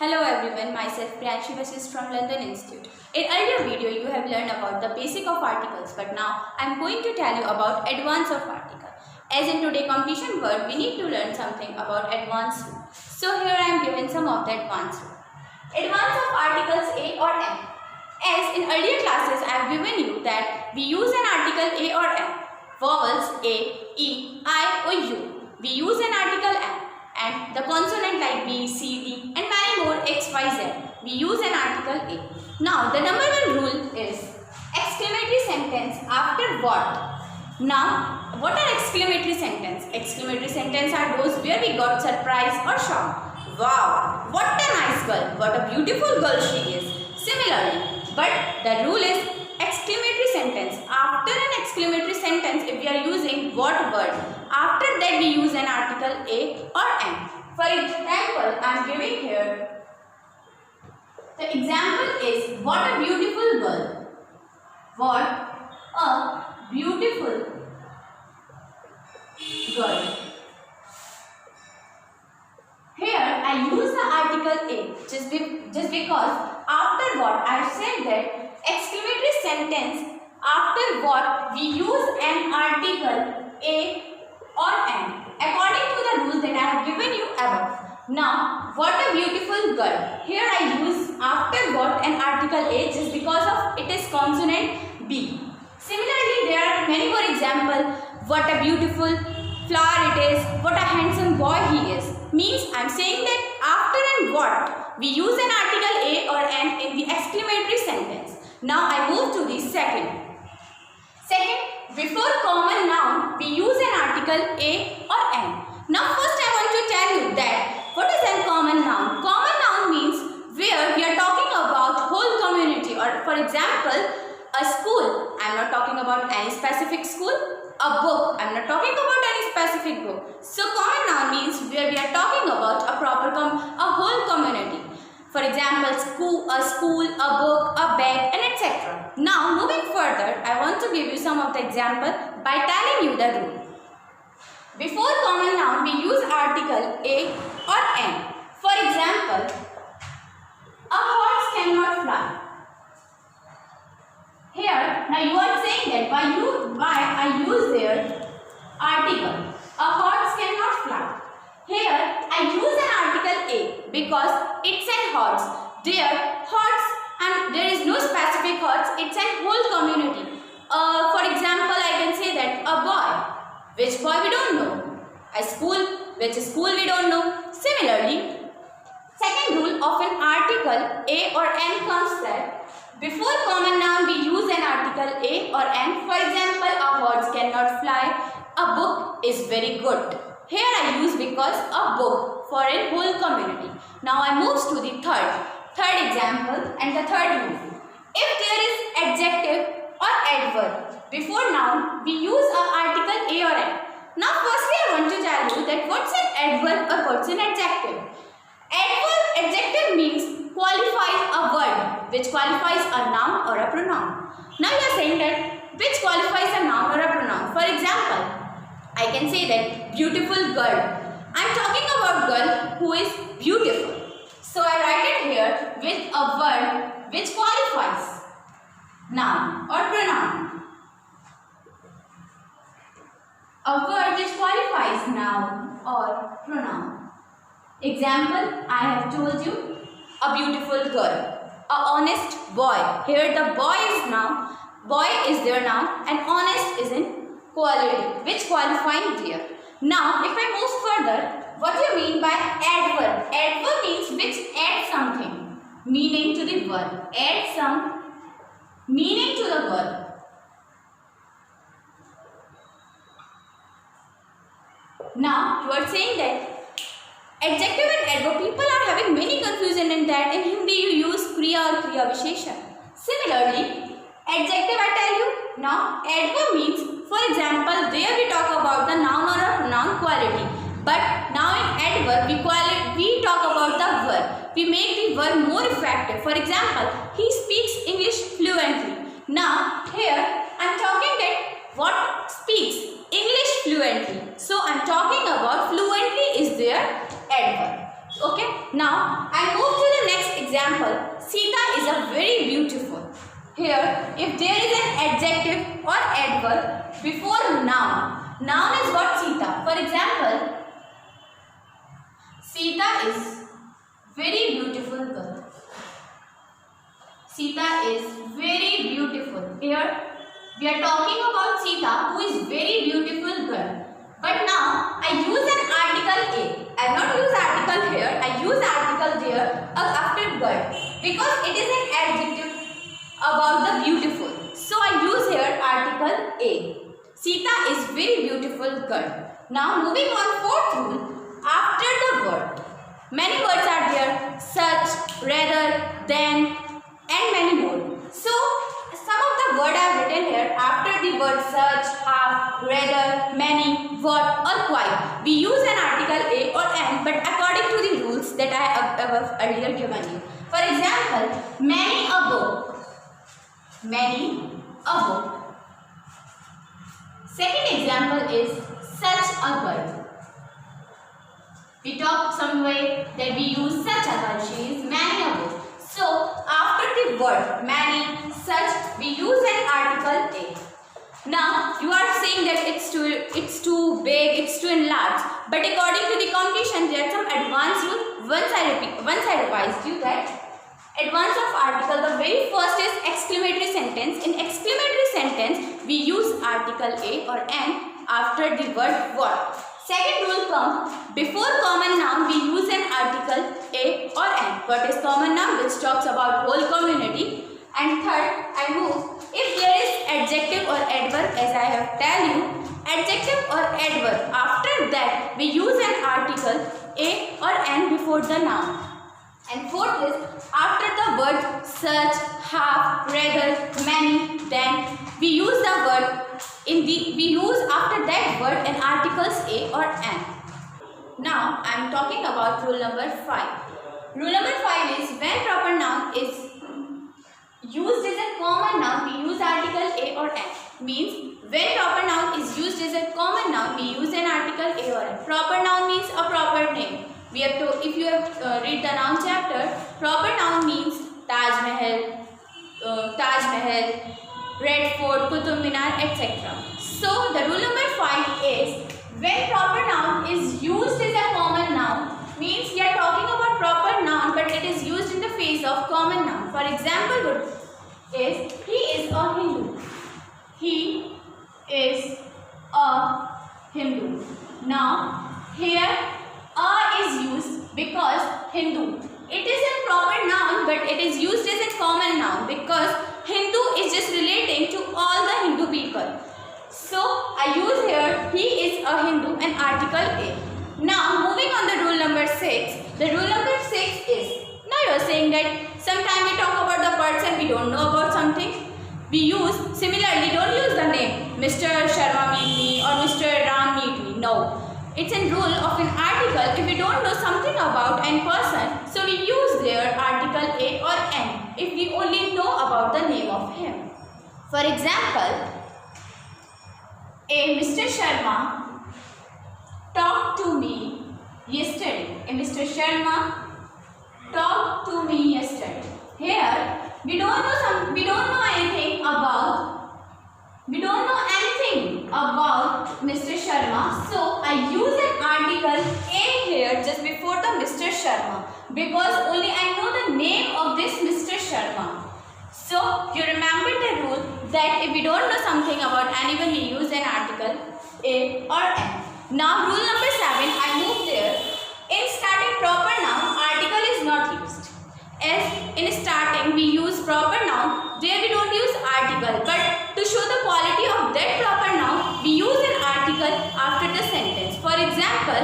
Hello everyone, myself Priyanshi from London Institute. In earlier video you have learned about the basic of articles, but now I am going to tell you about advance of article. As in today competition world, we need to learn something about advanced rule. So here I am giving some of the advanced rule. Advance of articles A or M. As in earlier classes I have given you that we use an article A or M. Vowels A, E, I or U. We use an article M. And the consonant like B, C, D and many more X, Y, Z. We use an article A. Now the number one rule is exclamatory sentence after what? Now what are exclamatory sentence? Exclamatory sentence are those where we got surprise or shock. Wow, what a nice girl, what a beautiful girl she is. Similarly, but the rule is exclamatory sentence. After an exclamatory sentence, if we are using what word? After that we use an article A or M. For example, I am giving here. The example is what a beautiful girl. What a beautiful girl. Here I use the article A just because after what I said that exclamatory sentence after what we use an article A or M according to the rules that I have given you above. Now what a beautiful girl. Here I use after what an article A just because of it is consonant B. Similarly there are many more examples. What a beautiful flower it is. What a handsome boy he is. Means I am saying that after and what we use an article A or M in the exclamatory sentence. Now I move to the second. Before common noun we use an article A or M. Now first I want to tell you that what is a common noun? Common noun means where we are talking about whole community, or for example a school. I am not talking about any specific school. A book. I am not talking about any specific book. So common noun means where we are talking about a whole community. For example, a school, a book, a bag and etc. Now moving further, I want to give you some of the example by telling you the rule. Before common noun we use article A or M. For example, a horse cannot fly. Here, now you are saying that why I use there article. A horse cannot fly. Here, I use an article A because it's an horse. There, horse and there is no specific horse. It's a whole community. For example, I can say that a boy. Which boy we don't know. A school. Which school we don't know. Similarly, second rule of an article A or M comes that before common noun we use an article A or M. For example, a horse cannot fly. A book is very good. Here I use because a book for a whole community. Now I move to the third example and the third rule. If there is adjective or adverb before noun, we use an article A or M. Now firstly I want to tell you that what's an adverb or what's an adjective. Adjective means qualifies a word which qualifies a noun or a pronoun. Now you are saying that which qualifies a noun or a pronoun. For example, I can say that beautiful girl. I am talking about girl who is beautiful. So I write it here with a word which qualifies noun or pronoun. A word which qualifies noun or pronoun. Example, I have told you a beautiful girl, a honest boy. Here the boy is there now and honest is in quality, which qualifying there. Now if I move further, what do you mean by adverb? Adverb means which adds something, meaning to the verb. Add some meaning to the verb. Now you are saying that adjective and adverb, people are having many confusion in that. In Hindi you use kriya or kriya visheshan. Similarly, adjective I tell you. Now adverb means, for example, there we talk about the noun or a pronoun quality. But now in adverb we talk about the verb. We make the verb more effective. For example, he speaks English fluently. Now here I am talking that what speaks English fluently. So I am talking about fluently is their adverb. Okay. Now I move to the example, Sita is a very beautiful. Here, if there is an adjective or adverb before noun, noun is what Sita. For example, Sita is very beautiful girl. Sita is very beautiful. Here, we are talking about Sita, who is very beautiful girl. But now, I use an article A. I have not used article here. I use article there after girl because it is an adjective about the beautiful. So, I use here article A. Sita is very beautiful girl. Now, moving on, fourth rule. After the word. Many words are there. Such, rather, than, and many more. So, some of the word I have written here after the word such, half, rather, many, what or quite. We use an article A or an, but according to the rules that I have earlier given you. For example, many a book. Many a book. Second example is such a girl. We talked some way that we use such a girl. She is many a book. So, after the word many, such, we use an article A. Now, you are saying that it's too big, it's too enlarged. But according to the competition, there are some advanced rules. Once I revised you that advance of article, the very first is exclamatory sentence. In exclamatory sentence, we use article A or an after the word what. Second rule comes, before common noun we use an article A or an. What is common noun? Which talks about whole community. And third, I move, if there is adjective or adverb, as I have tell you, adjective or adverb, after that we use an article A or an before the noun. And fourth is, after the word such, half, rather, many, then we use the word after that word an articles A or an. Now I am talking about rule number 5. Rule number 5 is when proper noun is used as a common noun, we use article A or an. Means when proper noun is used as a common noun, we use an article A or an. Proper noun means a proper name. We have to, if you have read the noun chapter, proper noun means Taj Mahal, Red Fort, Qutub Minar, etc. So the rule number 5 is when proper noun is used as a common noun, means we are talking about proper noun but it is used in the phase of common noun. For example, is he is a Hindu. He is a Hindu. Now here a is used because Hindu. It is a proper noun but it is used as a common noun because Hindu is just relating to all the Hindu people. So I use here he is a Hindu and article A. Now moving on the rule number 6. The rule number 6 is, now you are saying that sometimes we talk about the person we don't know about something. We use, similarly don't use the name Mr. Sharma meet me or Mr. Ram meet me. No. It's a rule of an article if we don't know something about an person. So we use their article A or an if we only know about the name of him. For example, a Mr. Sharma talked to me yesterday. A Mr. Sharma talked to me yesterday. Here we don't know anything about Mr. Sharma. So I use an article A here just before the Mr. Sharma because only I know the name of this Mr. Sharma. So you remember the rule that if we don't know something about anyone, we use an article A or N. Now rule number 7, I move there. In starting proper noun, article is not used. As in starting we use proper noun, there we don't use article, but to show the quality of that proper noun, we use an article after the sentence. For example,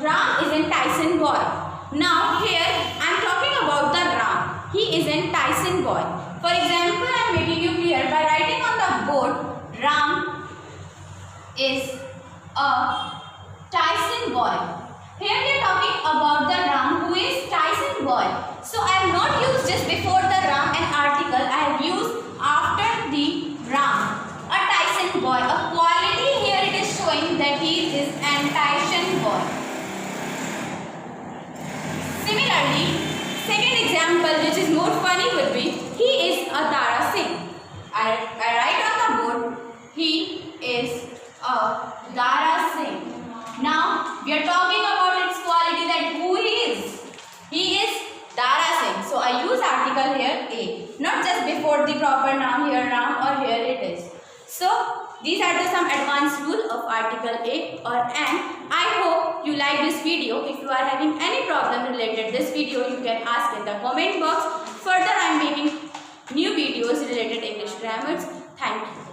Ram is an Tyson boy. Now here I am talking about the Ram. He is an Tyson boy. For example, I am making you clear by writing on the board, Ram is a Tyson boy. Here we are talking about the Ram who is Tyson boy. So I have not used just before the Ram an article. I have used after the Ram a Tyson boy. A quality here it is showing that he is an Tyson boy. Similarly, second example. example which is more funny would be, he is a Dara Singh. I write on the board, he is a Dara Singh. Now we are talking about its quality, that who he is. He is Dara Singh. So I use article here a, not just before the proper noun, here noun or here it is. So these are the some advanced rule of article a or an. I hope you like this video. If you are having any problem related this video, you can ask in the comment box. Further, I am making new videos related English grammars. Thank you.